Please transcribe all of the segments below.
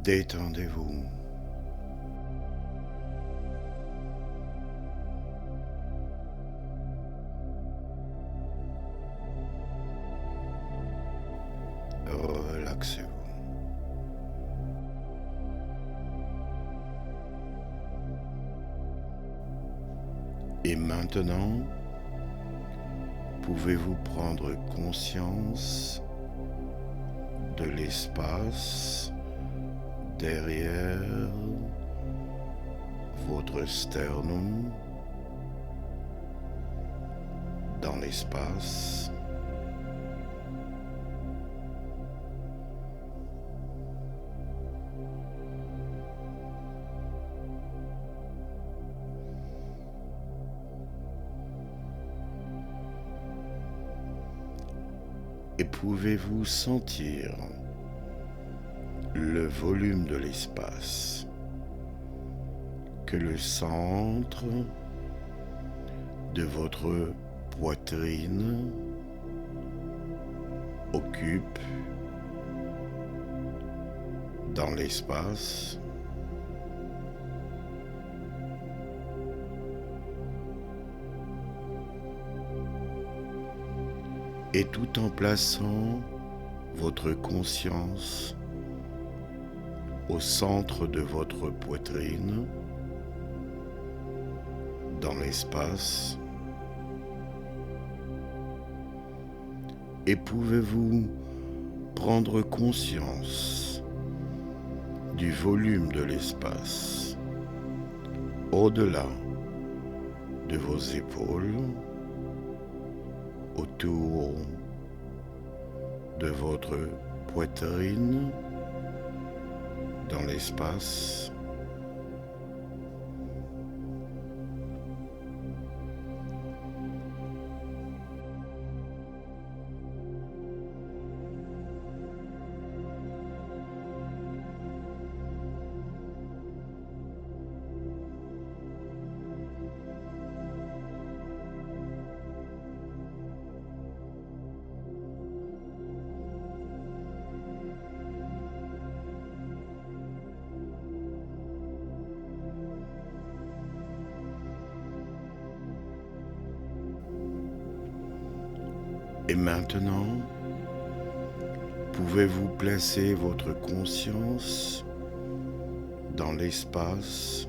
Détendez-vous. Relaxez-vous. Et maintenant, pouvez-vous prendre conscience de l'espace derrière votre sternum, dans l'espace. Et pouvez-vous sentir le volume de l'espace que le centre de votre poitrine occupe dans l'espace. Et tout en plaçant votre conscience au centre de votre poitrine, dans l'espace, et pouvez-vous prendre conscience du volume de l'espace au-delà de vos épaules, autour de votre poitrine, dans l'espace. Et maintenant, pouvez-vous placer votre conscience dans l'espace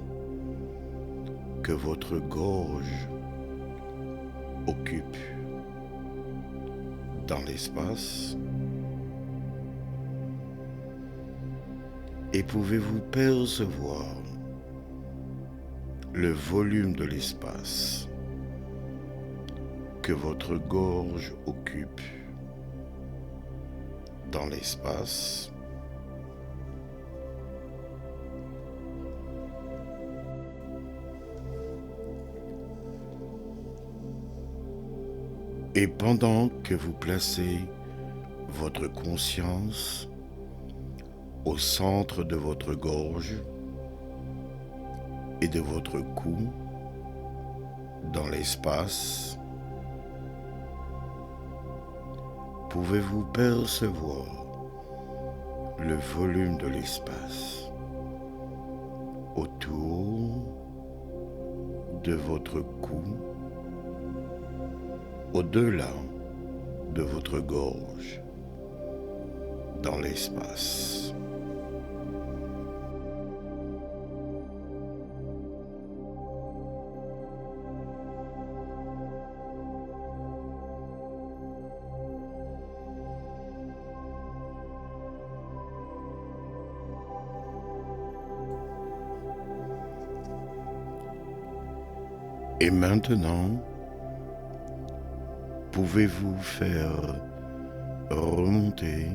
que votre gorge occupe dans l'espace, et pouvez-vous percevoir le volume de l'espace que votre gorge occupe dans l'espace. Et pendant que vous placez votre conscience au centre de votre gorge et de votre cou dans l'espace, pouvez-vous percevoir le volume de l'espace autour de votre cou, au-delà de votre gorge, dans l'espace. Et maintenant, pouvez-vous faire remonter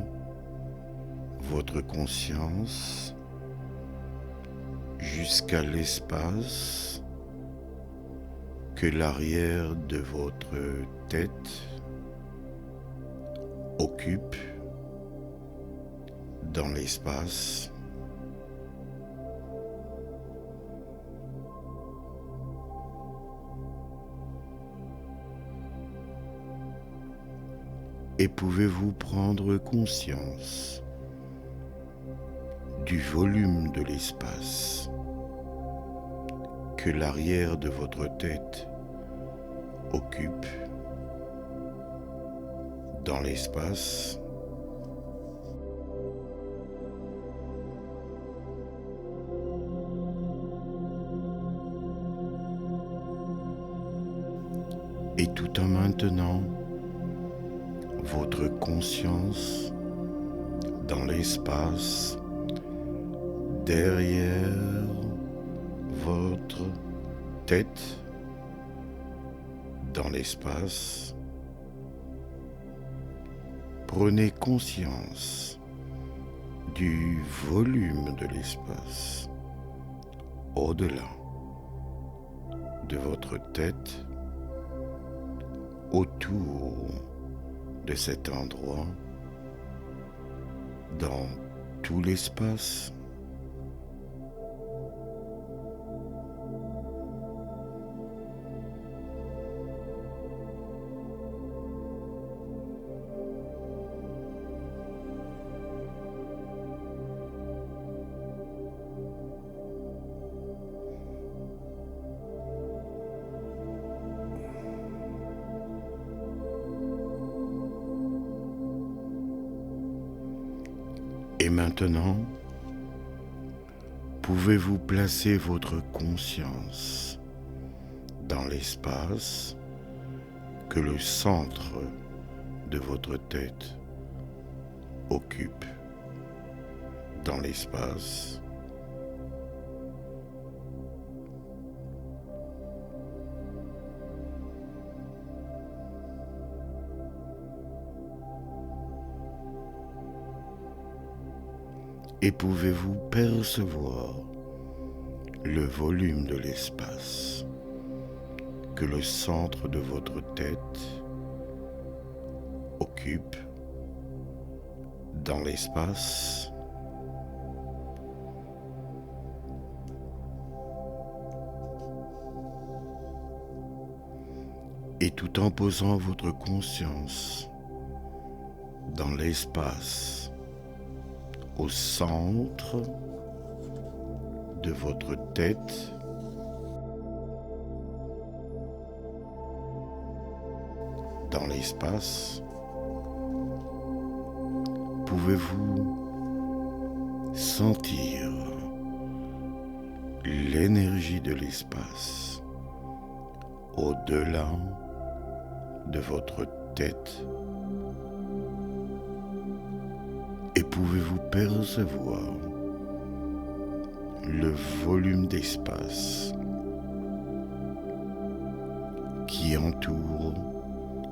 votre conscience jusqu'à l'espace que l'arrière de votre tête occupe dans l'espace. Et pouvez-vous prendre conscience du volume de l'espace que l'arrière de votre tête occupe dans l'espace, et tout en maintenant votre conscience dans l'espace derrière votre tête, dans l'espace, prenez conscience du volume de l'espace au-delà de votre tête, autour de cet endroit, dans tout l'espace. Et maintenant, pouvez-vous placer votre conscience dans l'espace que le centre de votre tête occupe dans l'espace. Et pouvez-vous percevoir le volume de l'espace que le centre de votre tête occupe dans l'espace? Et tout en posant votre conscience dans l'espace au centre de votre tête, dans l'espace, pouvez-vous sentir l'énergie de l'espace au-delà de votre tête, et pouvez-vous percevoir le volume d'espace qui entoure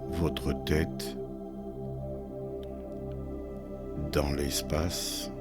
votre tête dans l'espace?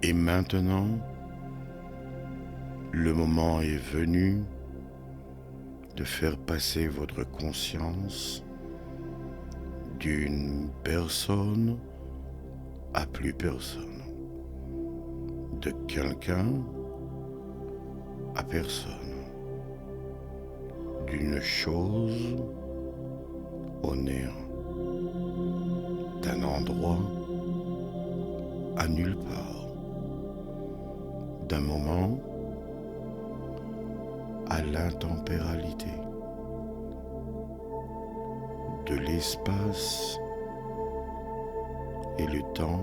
Et maintenant, le moment est venu de faire passer votre conscience d'une personne à plus personne, de quelqu'un à personne, d'une chose au néant, d'un endroit à nulle part, d'un moment à l'intempéralité, de l'espace et le temps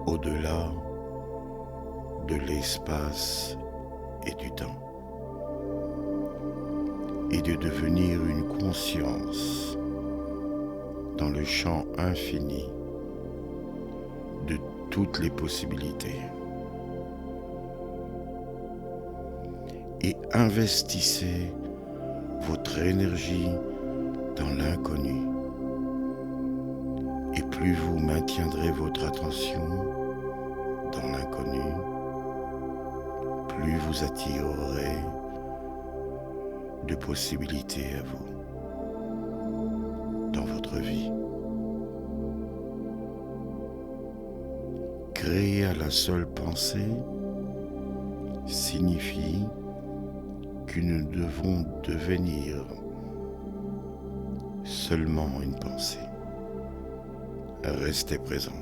au-delà de l'espace et du temps. et de devenir une conscience dans le champ infini de toutes les possibilités. Et investissez votre énergie dans l'inconnu. Et plus vous maintiendrez votre attention dans l'inconnu, plus vous attirerez de possibilités à vous dans votre vie. Créer à la seule pensée signifie que nous devons devenir seulement une pensée. Restez présent.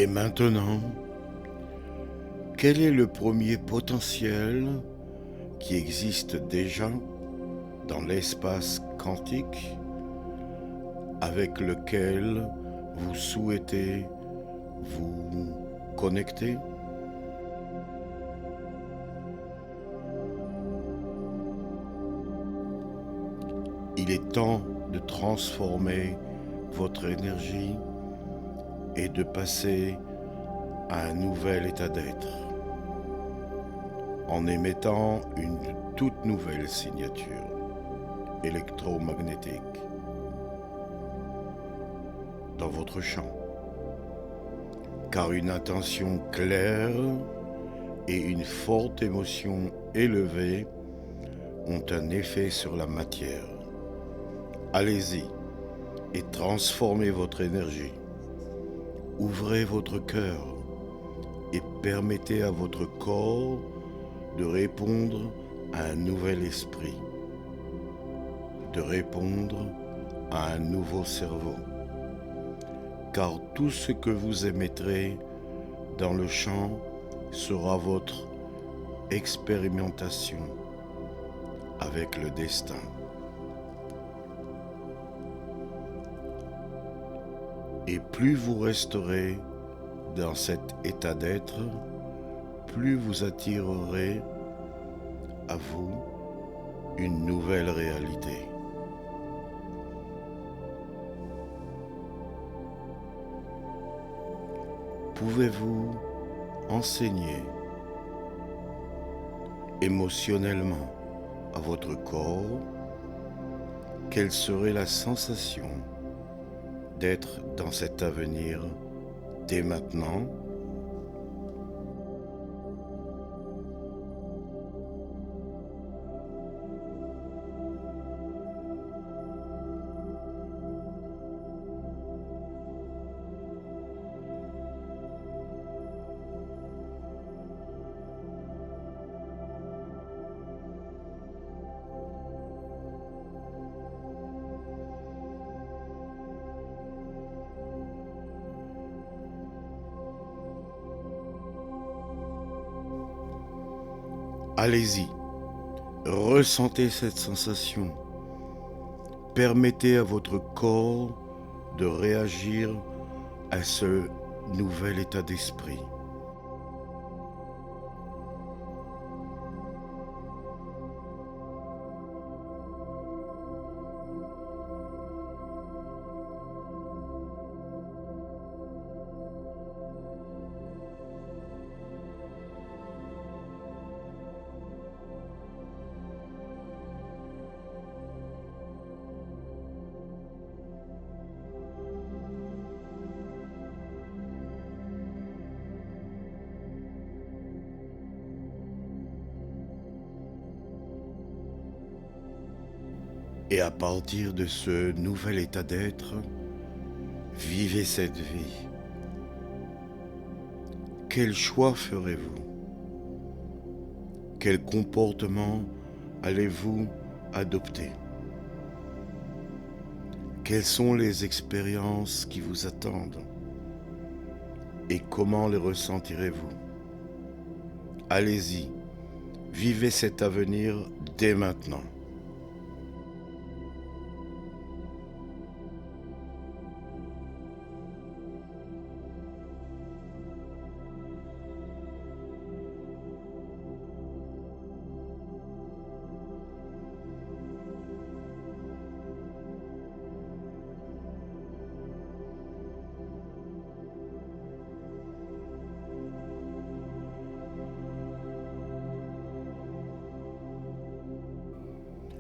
Et maintenant, quel est le premier potentiel qui existe déjà dans l'espace quantique avec lequel vous souhaitez vous connecter? Il est temps de transformer votre énergie et de passer à un nouvel état d'être en émettant une toute nouvelle signature électromagnétique dans votre champ, car une intention claire et une forte émotion élevée ont un effet sur la matière. Allez-y et transformez votre énergie. Ouvrez votre cœur et permettez à votre corps de répondre à un nouvel esprit, de répondre à un nouveau cerveau. Car tout ce que vous émettrez dans le champ sera votre expérimentation avec le destin. Et plus vous resterez dans cet état d'être, plus vous attirerez à vous une nouvelle réalité. Pouvez-vous enseigner émotionnellement à votre corps quelle serait la sensation d'être dans cet avenir dès maintenant? Allez-y, ressentez cette sensation. Permettez à votre corps de réagir à ce nouvel état d'esprit. Et à partir de ce nouvel état d'être, vivez cette vie. Quel choix ferez-vous? Quel comportement allez-vous adopter? Quelles sont les expériences qui vous attendent? Et comment les ressentirez-vous? Allez-y, vivez cet avenir dès maintenant.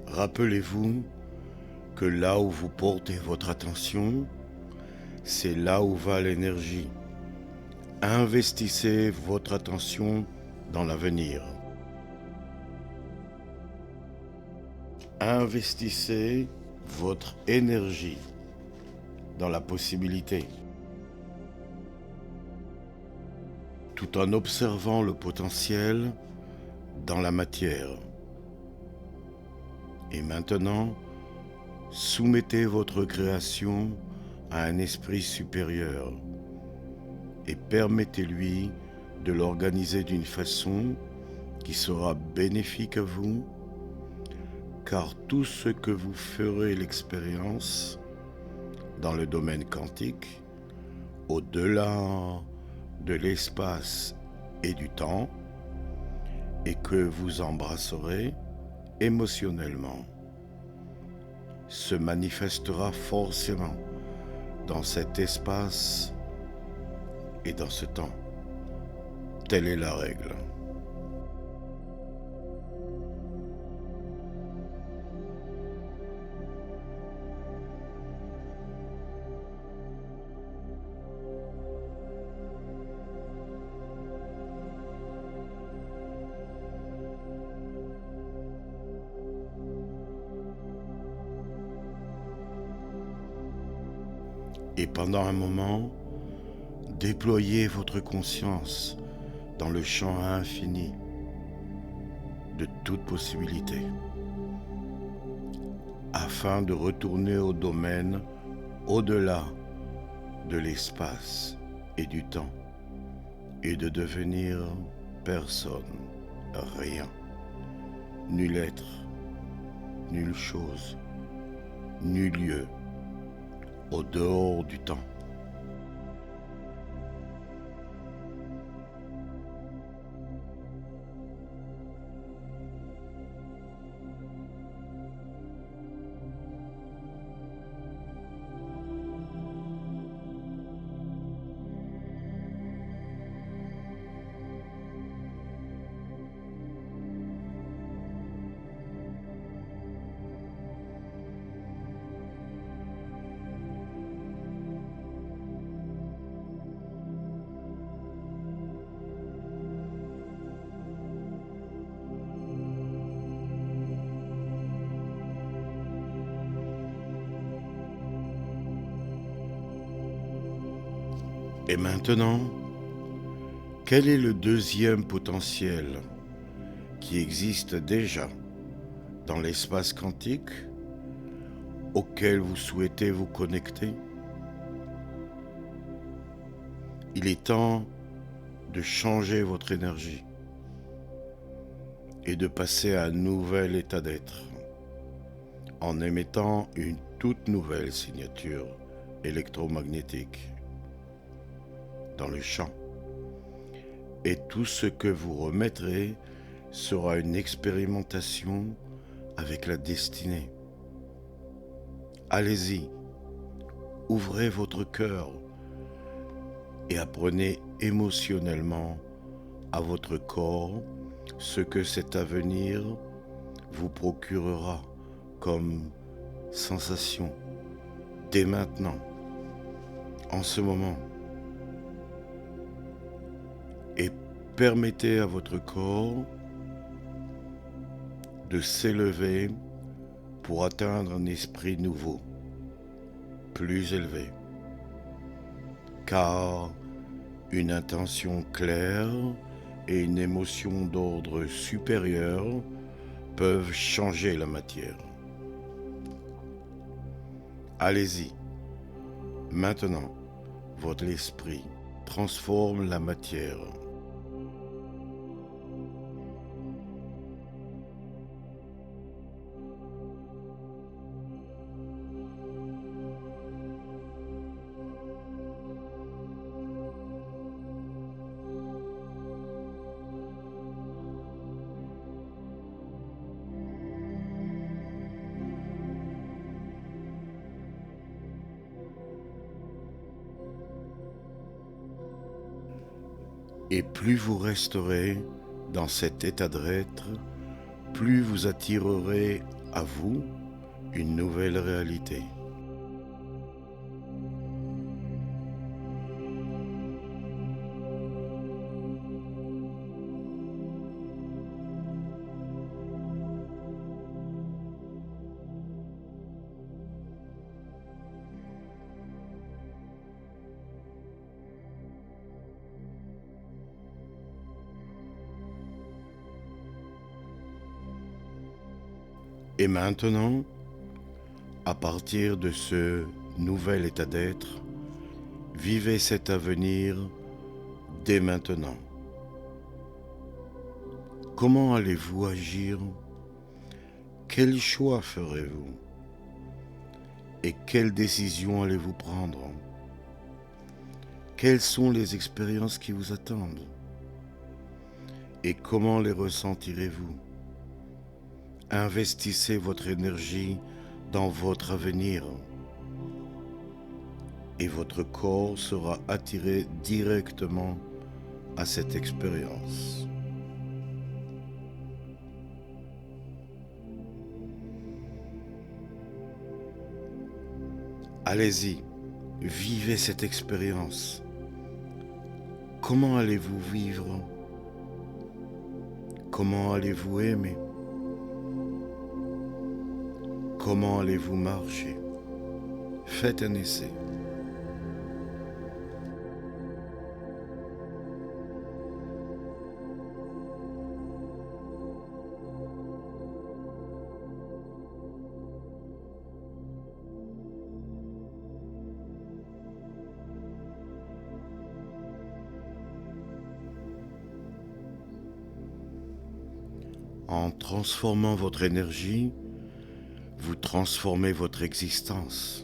Rappelez-vous que là où vous portez votre attention, c'est là où va l'énergie. Investissez votre attention dans l'avenir. Investissez votre énergie dans la possibilité, tout en observant le potentiel dans la matière. Et maintenant, soumettez votre création à un esprit supérieur et permettez-lui de l'organiser d'une façon qui sera bénéfique à vous, car tout ce que vous ferez l'expérience dans le domaine quantique, au-delà de l'espace et du temps, et que vous embrasserez émotionnellement, se manifestera forcément dans cet espace et dans ce temps. Telle est la règle. Et pendant un moment, déployez votre conscience dans le champ infini de toute possibilité, afin de retourner au domaine au-delà de l'espace et du temps, et de devenir personne, rien, nul être, nulle chose, nul lieu, au dehors du temps. Et maintenant, quel est le deuxième potentiel qui existe déjà dans l'espace quantique auquel vous souhaitez vous connecter? Il est temps de changer votre énergie et de passer à un nouvel état d'être en émettant une toute nouvelle signature électromagnétique dans le champ. Et tout ce que vous remettrez sera une expérimentation avec la destinée. Allez-y, ouvrez votre cœur et apprenez émotionnellement à votre corps ce que cet avenir vous procurera comme sensation dès maintenant, en ce moment. Et permettez à votre corps de s'élever pour atteindre un esprit nouveau, plus élevé. Car une intention claire et une émotion d'ordre supérieur peuvent changer la matière. Allez-y, maintenant, votre esprit transforme la matière. Et plus vous resterez dans cet état d'être, plus vous attirerez à vous une nouvelle réalité. Et maintenant, à partir de ce nouvel état d'être, vivez cet avenir dès maintenant. Comment allez-vous agir? Quel choix ferez-vous? Et quelles décisions allez-vous prendre? Quelles sont les expériences qui vous attendent? Et comment les ressentirez-vous? Investissez votre énergie dans votre avenir et votre corps sera attiré directement à cette expérience. Allez-y, vivez cette expérience. Comment allez-vous vivre? Comment allez-vous aimer? Comment allez-vous marcher? Faites un essai. En transformant votre énergie, vous transformez votre existence.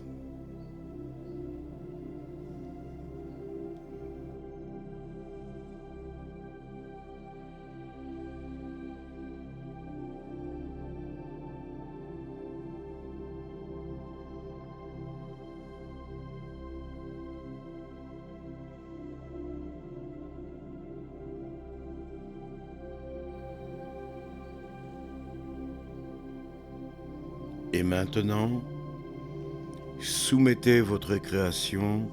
Et maintenant, soumettez votre création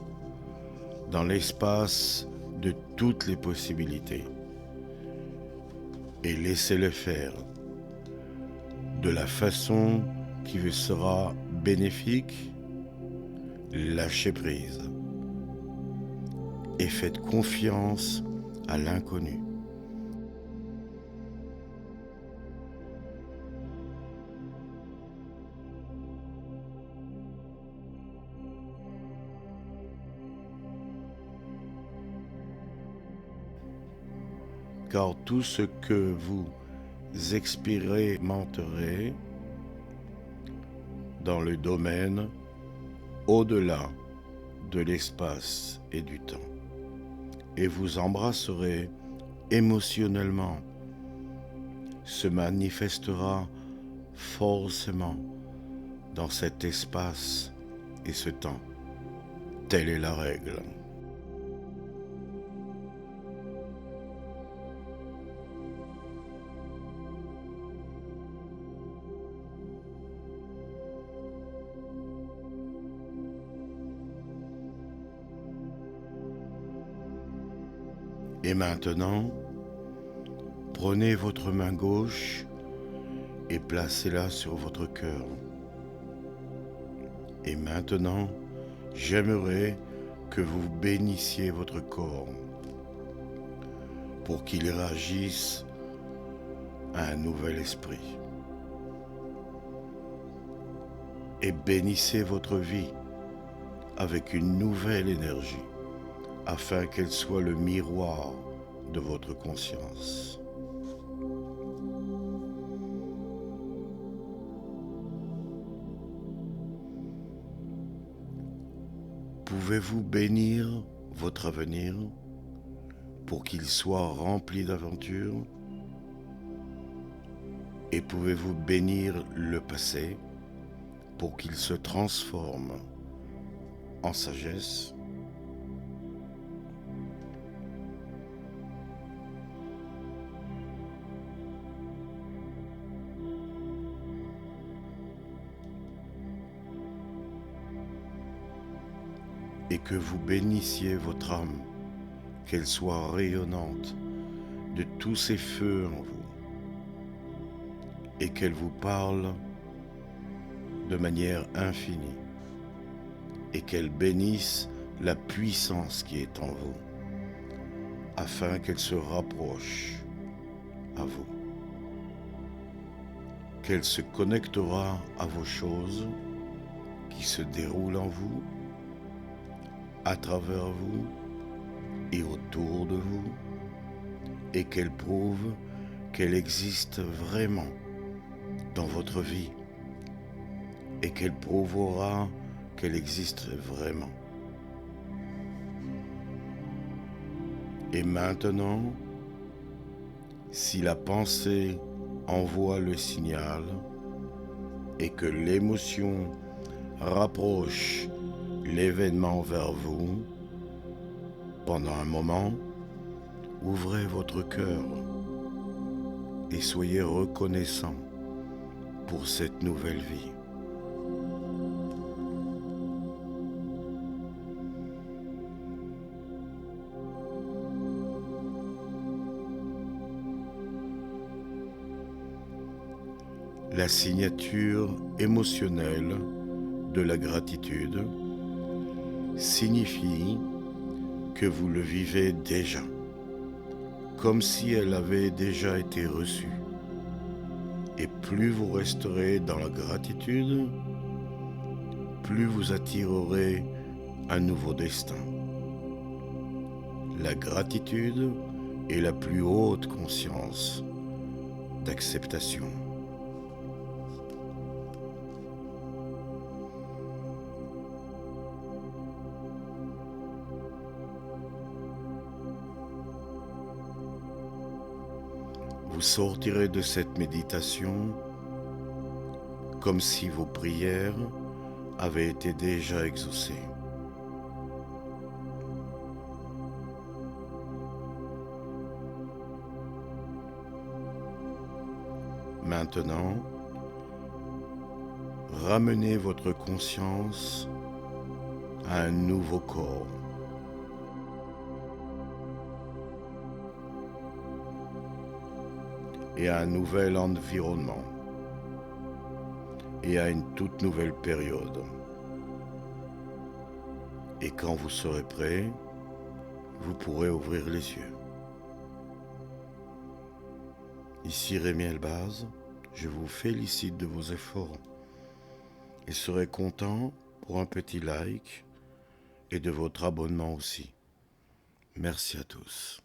dans l'espace de toutes les possibilités et laissez-le faire de la façon qui vous sera bénéfique. Lâchez prise et faites confiance à l'inconnu. Car tout ce que vous expérimenterez dans le domaine au-delà de l'espace et du temps, et vous embrasserez émotionnellement, se manifestera forcément dans cet espace et ce temps. Telle est la règle. Et maintenant, prenez votre main gauche et placez-la sur votre cœur. Et maintenant, j'aimerais que vous bénissiez votre corps pour qu'il réagisse à un nouvel esprit. Et bénissez votre vie avec une nouvelle énergie, afin qu'elle soit le miroir de votre conscience. Pouvez-vous bénir votre avenir pour qu'il soit rempli d'aventures? Et pouvez-vous bénir le passé pour qu'il se transforme en sagesse? Et que vous bénissiez votre âme, qu'elle soit rayonnante de tous ces feux en vous, et qu'elle vous parle de manière infinie, et qu'elle bénisse la puissance qui est en vous, afin qu'elle se rapproche à vous, qu'elle se connectera à vos choses qui se déroulent en vous, à travers vous et autour de vous et qu'elle prouve qu'elle existe vraiment dans votre vie et qu'elle prouvera qu'elle existe vraiment. Et maintenant, si la pensée envoie le signal et que l'émotion rapproche l'événement vers vous, pendant un moment, ouvrez votre cœur et soyez reconnaissant pour cette nouvelle vie. La signature émotionnelle de la gratitude signifie que vous le vivez déjà, comme si elle avait déjà été reçue. Et plus vous resterez dans la gratitude, plus vous attirerez un nouveau destin. La gratitude est la plus haute conscience d'acceptation. Vous sortirez de cette méditation comme si vos prières avaient été déjà exaucées. Maintenant, ramenez votre conscience à un nouveau corps. Et à un nouvel environnement. Et à une toute nouvelle période. Et quand vous serez prêt, vous pourrez ouvrir les yeux. Ici Rémi Elbaz, je vous félicite de vos efforts et serai content pour un petit like et de votre abonnement aussi. Merci à tous.